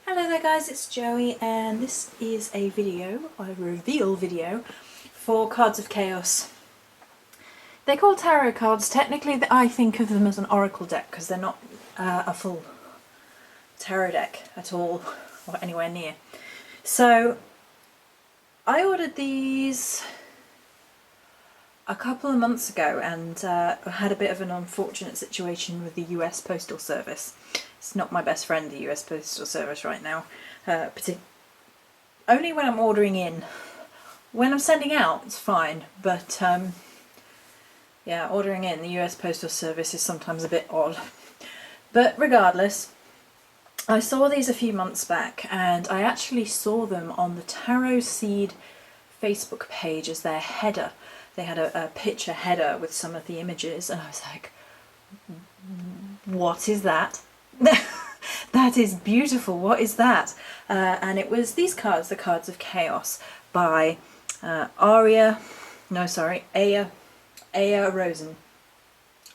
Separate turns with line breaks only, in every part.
Hello there guys, it's Joey and this is a reveal video for Cards of Chaos. They're called tarot cards. Technically I think of them as an oracle deck because they're not a full tarot deck at all or anywhere near. So I ordered these a couple of months ago and had a bit of an unfortunate situation with the US Postal Service. It's not my best friend, the US Postal Service, right now. Only when I'm ordering in. When I'm sending out, it's fine, but yeah, ordering in, the US Postal Service is sometimes a bit odd. But regardless, I saw these a few months back, and I actually saw them on the Tarot Seed Facebook page as their header. They had a picture header with some of the images, and I was like, what is that? That is beautiful, what is that? And it was these cards, the Cards of Chaos, by Aya Rosen.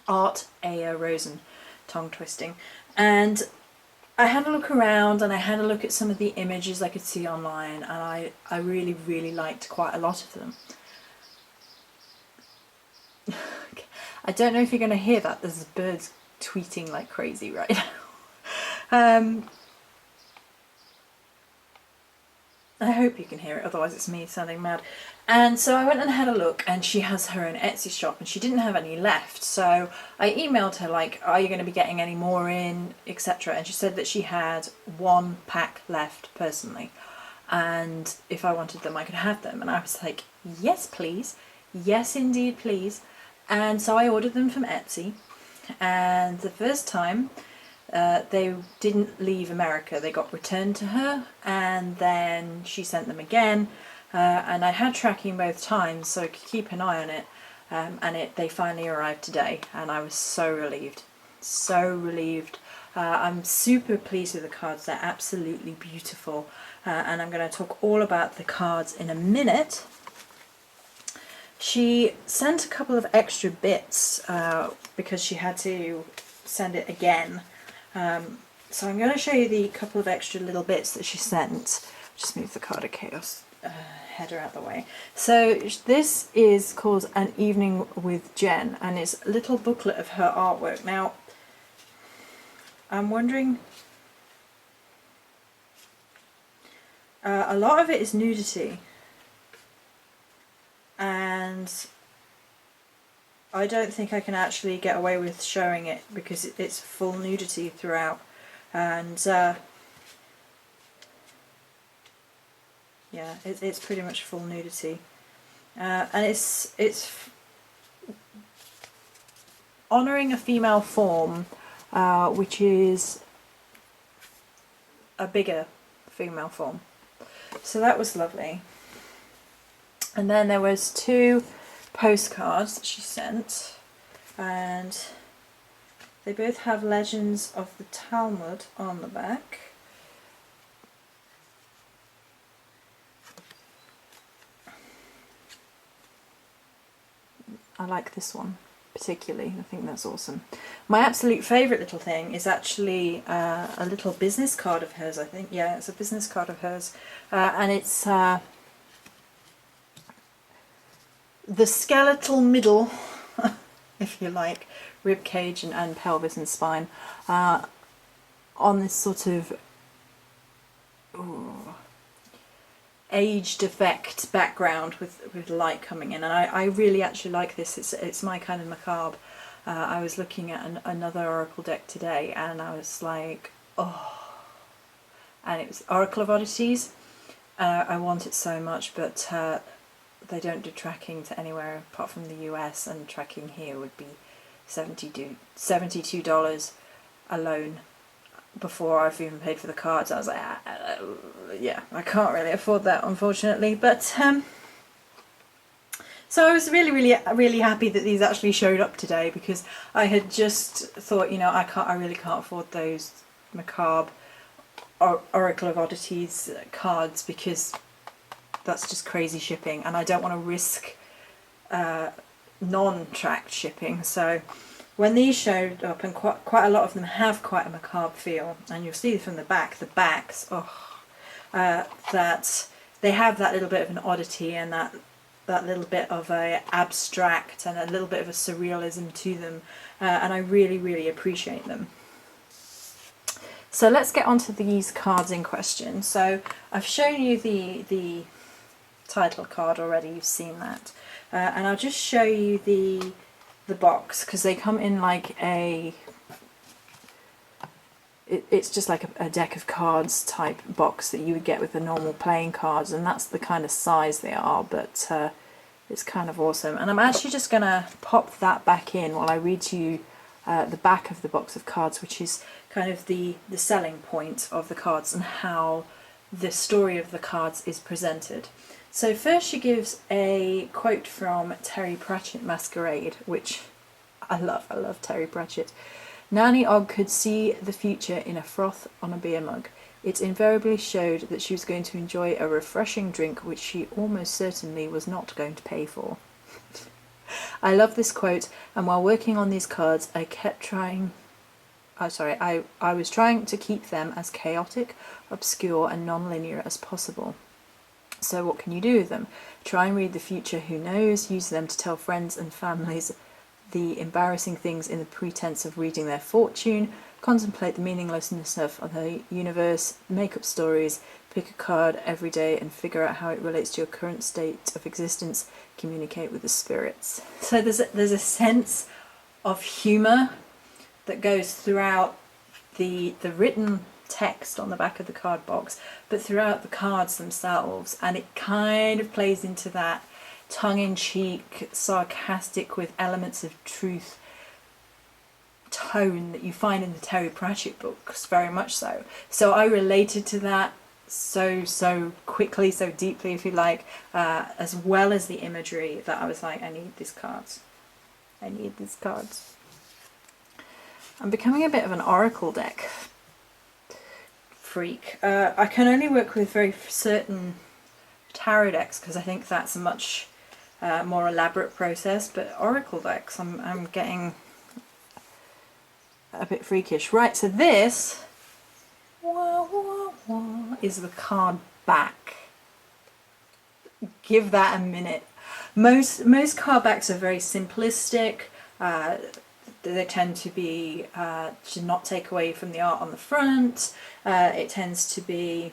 Art Aya Rosen, tongue twisting. And I had a look around and I had a look at some of the images I could see online, and I really liked quite a lot of them. I don't know if you're going to hear that, there's birds tweeting like crazy right now. I hope you can hear it, otherwise it's me sounding mad. And so I went and had a look, and she has her own Etsy shop and she didn't have any left, so I emailed her like, are you going to be getting any more in, etc. And she said that she had one pack left personally, and if I wanted them I could have them. And I was like, yes please, yes indeed please. And so I ordered them from Etsy, and the first time they didn't leave America. They got returned to her, and then she sent them again, and I had tracking both times so I could keep an eye on it, and they finally arrived today, and I was so relieved, so relieved. I'm super pleased with the cards. They're absolutely beautiful, and I'm going to talk all about the cards in a minute. She sent a couple of extra bits because she had to send it again. So I'm going to show you the couple of extra little bits that she sent. Just move the Card of Chaos header out of the way. So this is called An Evening with Jen, and it's a little booklet of her artwork. Now, I'm wondering, a lot of it is nudity, and I don't think I can actually get away with showing it because it's full nudity throughout, and yeah, it's pretty much full nudity, and it's honouring a female form, which is a bigger female form. So that was lovely. And then there was two postcards that she sent, and they both have Legends of the Talmud on the back. I like this one particularly, I think that's awesome. My absolute favourite little thing is actually a little business card of hers, I think. Yeah, it's a business card of hers, and it's the skeletal middle, if you like, rib cage and pelvis and spine, on this sort of aged effect background with light coming in, and I really actually like this. It's my kind of macabre. I was looking at another oracle deck today, and I was like, oh, and it was Oracle of Oddities. I want it so much, but they don't do tracking to anywhere apart from the US, and tracking here would be $72 alone before I've even paid for the cards. I was like, yeah, I can't really afford that, unfortunately. But so I was really happy that these actually showed up today, because I had just thought, you know, I really can't afford those macabre Oracle of Oddities cards, because that's just crazy shipping, and I don't want to risk non-tracked shipping. So when these showed up, and quite a lot of them have quite a macabre feel, and you'll see from the backs, that they have that little bit of an oddity and that little bit of a abstract and a little bit of a surrealism to them, and I really, really appreciate them. So let's get on to these cards in question. So I've shown you the title card already, you've seen that, and I'll just show you the box, because they come in like it's just like a deck of cards type box that you would get with the normal playing cards, and that's the kind of size they are, but it's kind of awesome. And I'm actually just going to pop that back in while I read to you the back of the box of cards, which is kind of the selling point of the cards and how the story of the cards is presented. So first she gives a quote from Terry Pratchett Masquerade, which I love Terry Pratchett. Nanny Ogg could see the future in a froth on a beer mug. It invariably showed that she was going to enjoy a refreshing drink which she almost certainly was not going to pay for. I love this quote, and while working on these cards I was trying to keep them as chaotic, obscure and non-linear as possible. So what can you do with them? Try and read the future, who knows? Use them to tell friends and families the embarrassing things in the pretense of reading their fortune. Contemplate the meaninglessness of the universe. Make up stories. Pick a card every day and figure out how it relates to your current state of existence. Communicate with the spirits. So there's a sense of humour that goes throughout the written text on the back of the card box, but throughout the cards themselves, and it kind of plays into that tongue-in-cheek, sarcastic with elements of truth tone that you find in the Terry Pratchett books, very much so. So I related to that so quickly, so deeply, if you like, as well as the imagery, that I was like, I need these cards. I need these cards. I'm becoming a bit of an oracle deck freak. I can only work with very certain tarot decks because I think that's a much more elaborate process, but oracle decks I'm getting a bit freakish. Right, so this is the card back. Give that a minute. Most card backs are very simplistic. They tend to be to not take away from the art on the front. It tends to be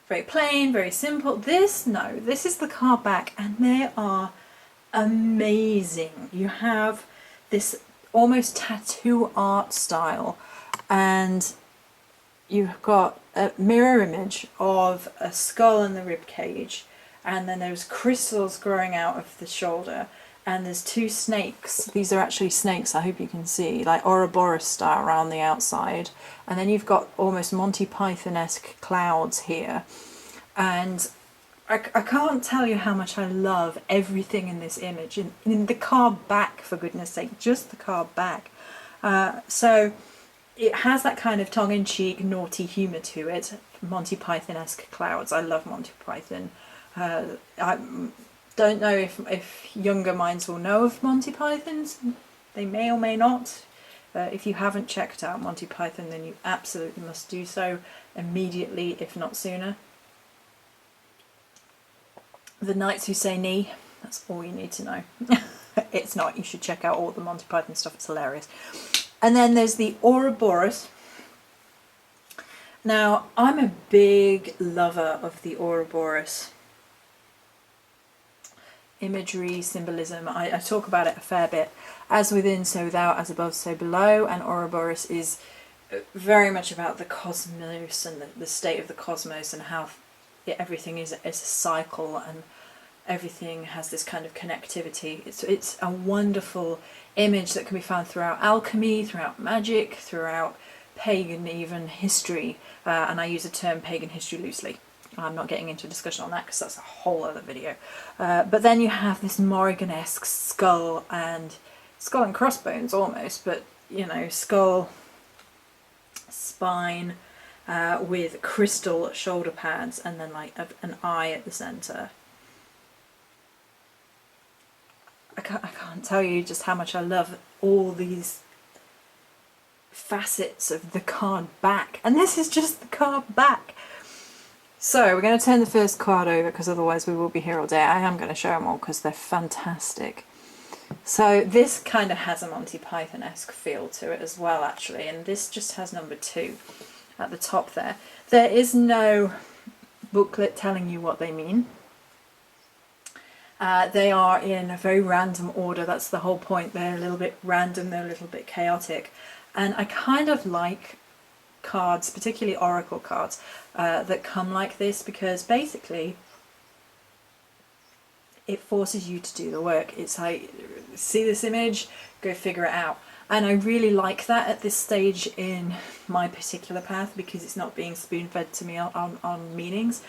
very plain, very simple. This is the card back, and they are amazing. You have this almost tattoo art style, and you've got a mirror image of a skull and the rib cage, and then there's crystals growing out of the shoulder, and there's two snakes. These are actually snakes, I hope you can see, like Ouroboros style around the outside. And then you've got almost Monty Python-esque clouds here. And I can't tell you how much I love everything in this image. In the card back, for goodness sake, just the card back. So it has that kind of tongue-in-cheek, naughty humour to it. Monty Python-esque clouds. I love Monty Python. I don't know if younger minds will know of Monty Pythons. They may or may not. If you haven't checked out Monty Python, then you absolutely must do so immediately, if not sooner. The Knights Who Say Knee, that's all you need to know. It's not, you should check out all the Monty Python stuff, it's hilarious. And then there's the Ouroboros. Now, I'm a big lover of the Ouroboros imagery, symbolism. I talk about it a fair bit. As within, so without, as above, so below. And Ouroboros is very much about the cosmos and the state of the cosmos, and how everything is a cycle, and everything has this kind of connectivity. It's a wonderful image that can be found throughout alchemy, throughout magic, throughout pagan even history, and I use the term pagan history loosely. I'm not getting into a discussion on that because that's a whole other video. But then you have this Morrigan-esque skull and crossbones almost, but you know, skull, spine, with crystal shoulder pads, and then like an eye at the centre. I I can't tell you just how much I love all these facets of the card back, and this is just the card back. So we're going to turn the first card over because otherwise we will be here all day. I am going to show them all because they're fantastic. So this kind of has a Monty Python-esque feel to it as well, actually, and this just has number 2 at the top there. There is no booklet telling you what they mean. They are in a very random order. That's the whole point. They're a little bit random, they're a little bit chaotic, and I kind of like cards, particularly oracle cards, that come like this, because basically it forces you to do the work. It's like, see this image, go figure it out. And I really like that at this stage in my particular path, because it's not being spoon-fed to me on meanings.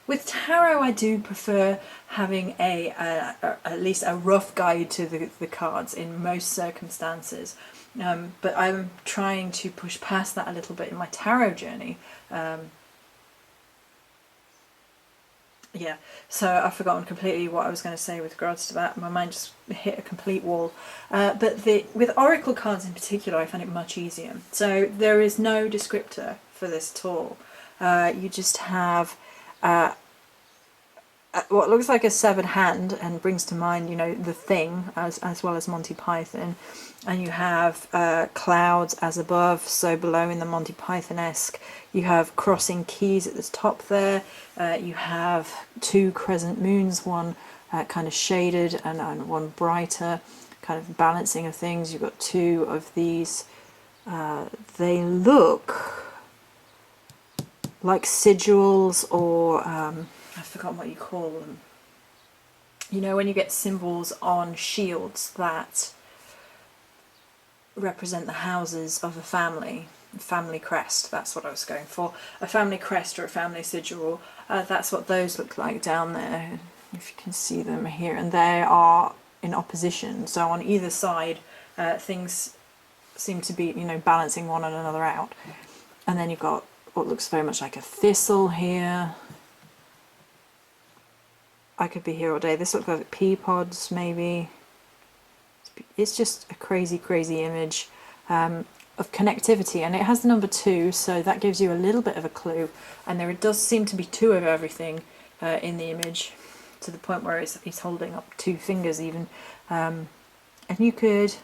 With tarot, I do prefer having at least a rough guide to the cards in most circumstances. But I'm trying to push past that a little bit in my tarot journey. Yeah, so I've forgotten completely what I was going to say with regards to that. My mind just hit a complete wall. But with oracle cards in particular, I find it much easier. So there is no descriptor for this at all. You just have what looks like a severed hand, and brings to mind, you know, the Thing, as well as Monty Python. And you have clouds as above, so below in the Monty Python-esque. You have crossing keys at the top there. You have 2 crescent moons, one kind of shaded and one brighter, kind of balancing of things. You've got 2 of these. They look like sigils, or I've forgotten what you call them. You know, when you get symbols on shields that represent the houses of a family crest, that's what I was going for. A family crest or a family sigil, that's what those look like down there, if you can see them here, and they are in opposition, so on either side things seem to be, you know, balancing one another out. And then you've got what looks very much like a thistle here. I could be here all day. This looks like pea pods, maybe. It's just a crazy, crazy image of connectivity, and it has the number 2, so that gives you a little bit of a clue. And there does seem to be 2 of everything in the image, to the point where he's holding up 2 fingers even. And you could,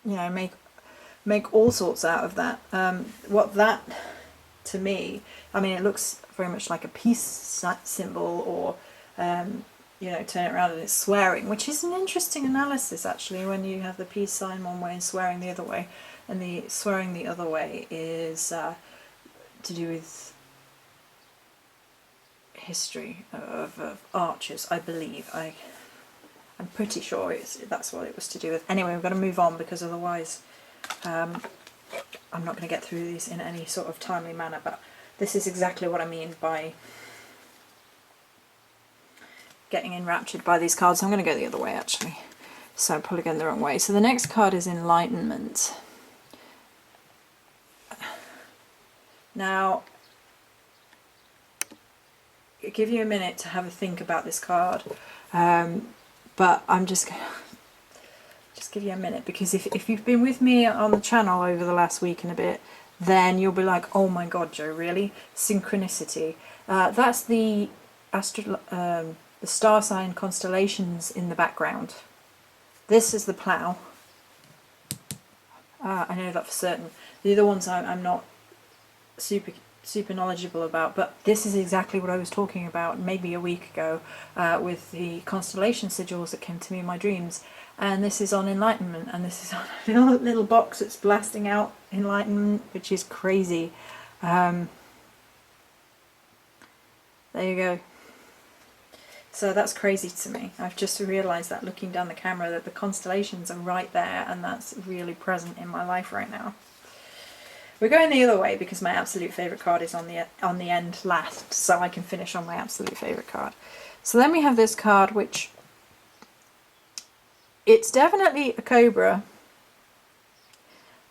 you know, make all sorts out of that. What that, to me, I mean, it looks very much like a peace symbol, or you know, turn it around and it's swearing, which is an interesting analysis actually, when you have the peace sign one way and swearing the other way. And the swearing the other way is to do with history of archers, I believe. I'm pretty sure that's what it was to do with. Anyway, we've got to move on, because otherwise I'm not going to get through these in any sort of timely manner. But this is exactly what I mean by getting enraptured by these cards. I'm going to go the other way actually, so I'm probably going the wrong way. So the next card is Enlightenment. Now, I'll give you a minute to have a think about this card, but I'm just give you a minute, because if you've been with me on the channel over the last week and a bit, then you'll be like, oh my god, Joe, really? Synchronicity. That's the star sign constellations in the background. This is the plough. I know that for certain. The other ones I'm not super knowledgeable about, but this is exactly what I was talking about maybe a week ago with the constellation sigils that came to me in my dreams. And this is on Enlightenment, and this is on a little box that's blasting out Enlightenment, which is crazy. There you go. So that's crazy to me. I've just realised that looking down the camera, that the constellations are right there, and that's really present in my life right now. We're going the other way because my absolute favourite card is on the end last, so I can finish on my absolute favourite card. So then we have this card, which it's definitely a cobra.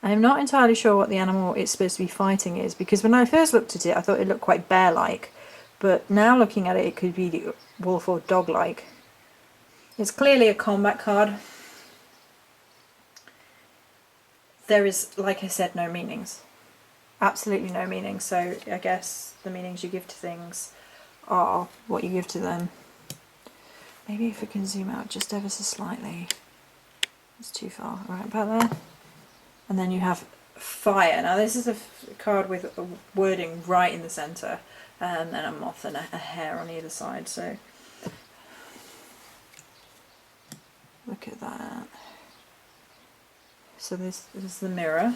I'm not entirely sure what the animal it's supposed to be fighting is, because when I first looked at it I thought it looked quite bear-like, but now looking at it, it could be wolf or dog-like. It's clearly a combat card. There is, like I said, no meanings. Absolutely no meaning. So I guess the meanings you give to things are what you give to them. Maybe if we can zoom out just ever so slightly. It's too far. Right about there. And then you have fire. Now this is a card with wording right in the centre, and a moth and a hare on either side. So look at that. So this is the mirror.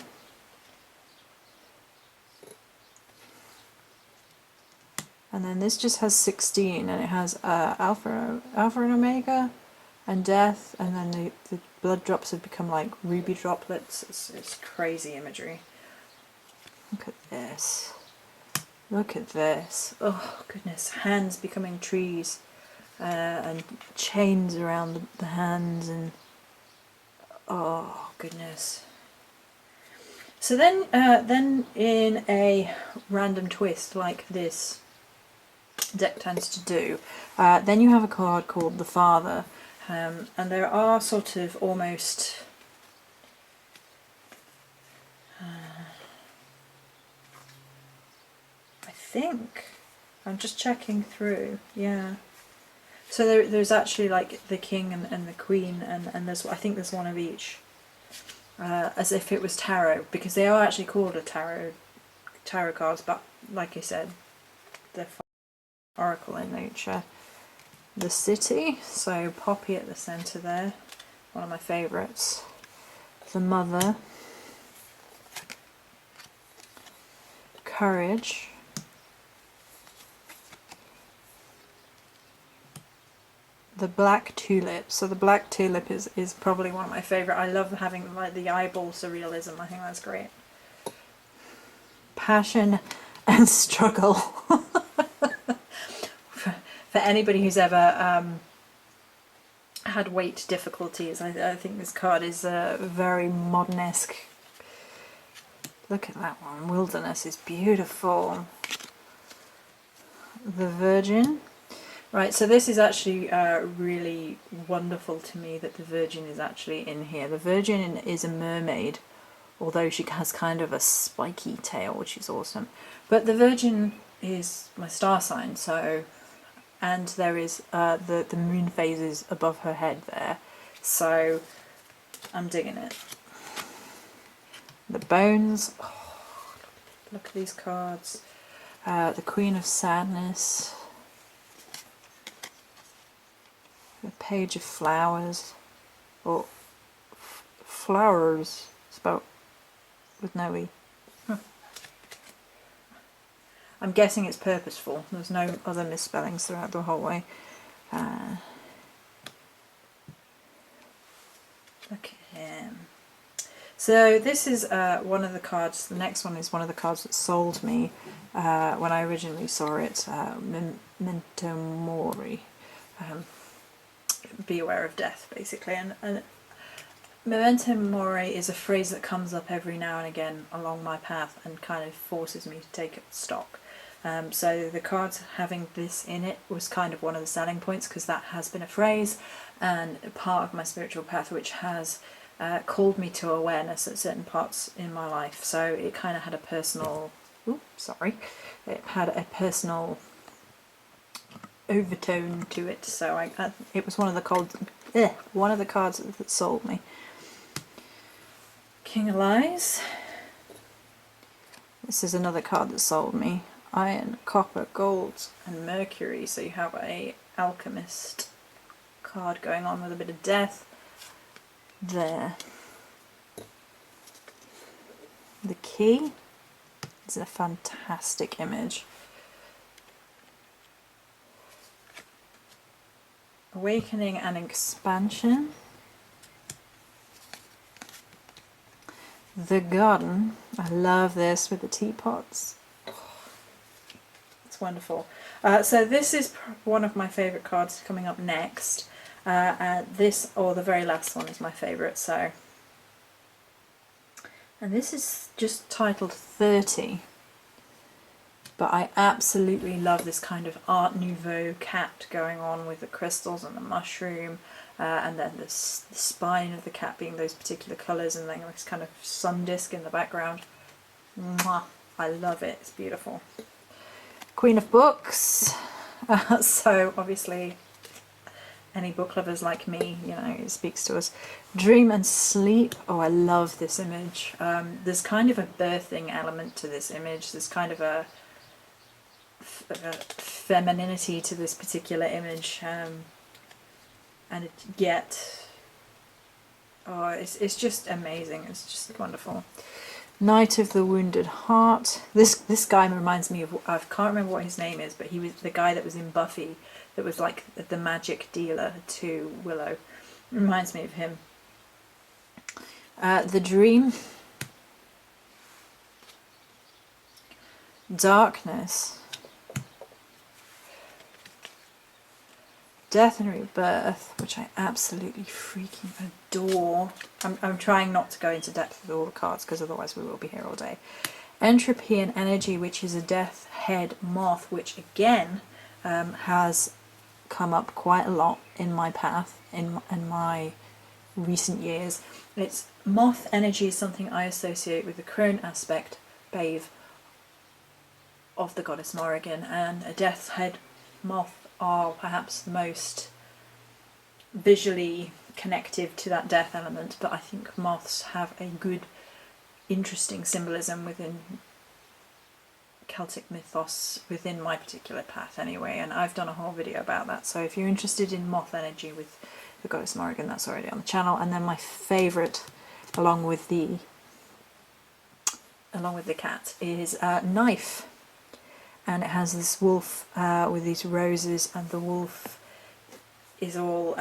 And then this just has 16, and it has alpha and omega, and death, and then the blood drops have become like ruby droplets. It's crazy imagery. Look at this. Look at this. Oh goodness, hands becoming trees, and chains around the hands, and oh goodness. So then in a random twist like this deck tends to do, then you have a card called the Father, and there are sort of almost I think I'm just checking through, yeah, so there's actually like the king and the queen, and there's, I think there's one of each, as if it was tarot, because they are actually called a tarot cards, but like I said, they're oracle in nature. The City, so Poppy at the centre there, one of my favourites. The Mother. Courage. The Black Tulip. So the Black Tulip is probably one of my favourite. I love having like the eyeball surrealism. I think that's great. Passion and Struggle. For anybody who's ever had weight difficulties, I think this card is very modern-esque. Look at that one. Wilderness is beautiful. The Virgin. Right, so this is actually really wonderful to me that the Virgin is actually in here. The Virgin is a mermaid, although she has kind of a spiky tail, which is awesome. But the Virgin is my star sign, so... And there is the moon phases above her head there, so I'm digging it. The Bones, oh, look at these cards. The Queen of Sadness, the Page of Flowers, or flowers spelled with no E. I'm guessing it's purposeful. There's no other misspellings throughout the whole way. Look at him. So this is one of the cards. The next one is one of the cards that sold me when I originally saw it. Memento Mori. Be aware of death, basically. And Memento Mori is a phrase that comes up every now and again along my path and kind of forces me to take stock. So the cards having this in it was kind of one of the selling points, because that has been a phrase and a part of my spiritual path which has called me to awareness at certain parts in my life. So it kind of had a personal, it had a personal overtone to it. So it was one of the cards that sold me. King of Lies. This is another card that sold me. Iron, copper, gold and mercury. So you have a alchemist card going on with a bit of death there. The Key is a fantastic image. Awakening and Expansion. The Garden. I love this with the teapots. It's wonderful. So this is one of my favourite cards coming up next. This, or the very last one, is my favourite. So, and this is just titled 30. But I absolutely love this kind of Art Nouveau cat going on with the crystals and the mushroom. and then the spine of the cat being those particular colours, and then this kind of sun disk in the background. Mwah! I love it, it's beautiful. Queen of Books. So obviously any book lovers like me, you know, it speaks to us. Dream and Sleep. Oh, I love this image. There's kind of a birthing element to this image. There's kind of a femininity to this particular image, and yet, oh, it's just amazing. It's just wonderful. Knight of the Wounded Heart. This guy reminds me of, I can't remember what his name is, but he was the guy that was in Buffy, that was like the magic dealer to Willow. Reminds me of him. The Dream. Darkness. Death and Rebirth, which I absolutely freaking adore. I'm trying not to go into depth with all the cards because otherwise we will be here all day. Entropy and Energy, which is a death head moth, which again has come up quite a lot in my path in my recent years. It's moth energy is something I associate with the crone aspect, Babe, of the goddess Morrigan, and a death head moth are perhaps the most visually connective to that death element, but I think moths have a good, interesting symbolism within Celtic mythos, within my particular path anyway, and I've done a whole video about that, so if you're interested in moth energy with the goddess Morrigan, that's already on the channel. And then my favourite, along with the cat, is Knife. And it has this wolf with these roses, and the wolf is all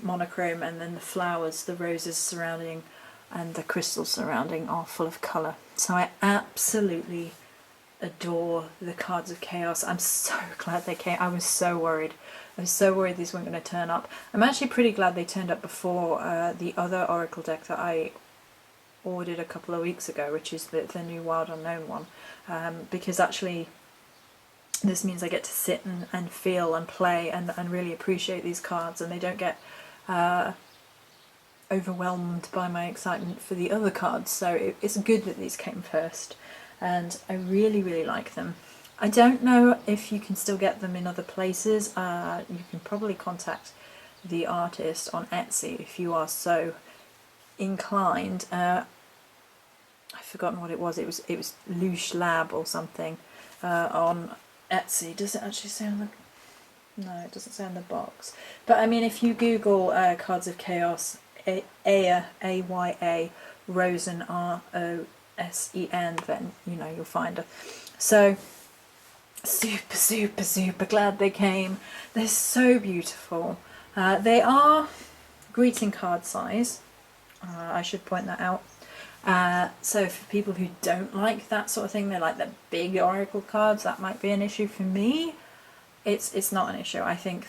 monochrome, and then the flowers, the roses surrounding and the crystals surrounding are full of colour. So I absolutely adore the Cards of Chaos. I'm so glad they came. I was so worried. I was so worried these weren't going to turn up. I'm actually pretty glad they turned up before the other Oracle deck that I ordered a couple of weeks ago, which is the new Wild Unknown one, because actually this means I get to sit and feel and play and really appreciate these cards, and they don't get overwhelmed by my excitement for the other cards. So it's good that these came first, and I really, really like them. I don't know if you can still get them in other places. You can probably contact the artist on Etsy if you are so inclined. I've forgotten what it was. It was Lush Lab or something on Etsy. Does it actually say on the... No, it doesn't say on the box. But I mean, if you Google Cards of Chaos, Aya, A-Y-A, Rosen, R-O-S-E-N, then, you know, you'll find her. So, super, super, super glad they came. They're so beautiful. They are greeting card size. I should point that out. So for people who don't like that sort of thing, they like the big oracle cards, that might be an issue. For me, it's not an issue. I think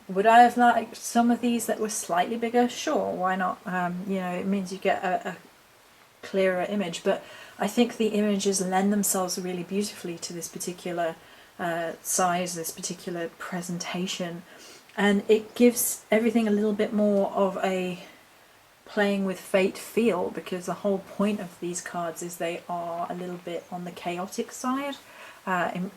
would I have liked some of these that were slightly bigger? Sure, why not? You know, it means you get a clearer image, but I think the images lend themselves really beautifully to this particular size, this particular presentation, and it gives everything a little bit more of a playing with fate feel, because the whole point of these cards is they are a little bit on the chaotic side,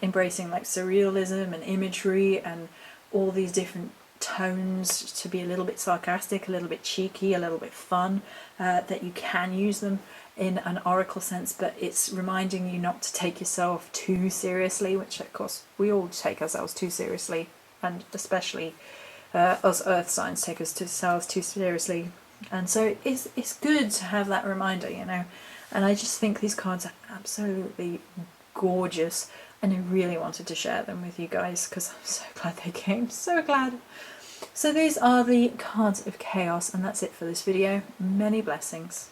embracing like surrealism and imagery and all these different tones, to be a little bit sarcastic, a little bit cheeky, a little bit fun, that you can use them in an oracle sense, but it's reminding you not to take yourself too seriously, which of course we all take ourselves too seriously, and especially us earth signs take ourselves too seriously. And so it's good to have that reminder, you know. And I just think these cards are absolutely gorgeous, and I really wanted to share them with you guys because I'm so glad they came, so glad. So these are the Cards of Chaos, and that's it for this video. Many blessings.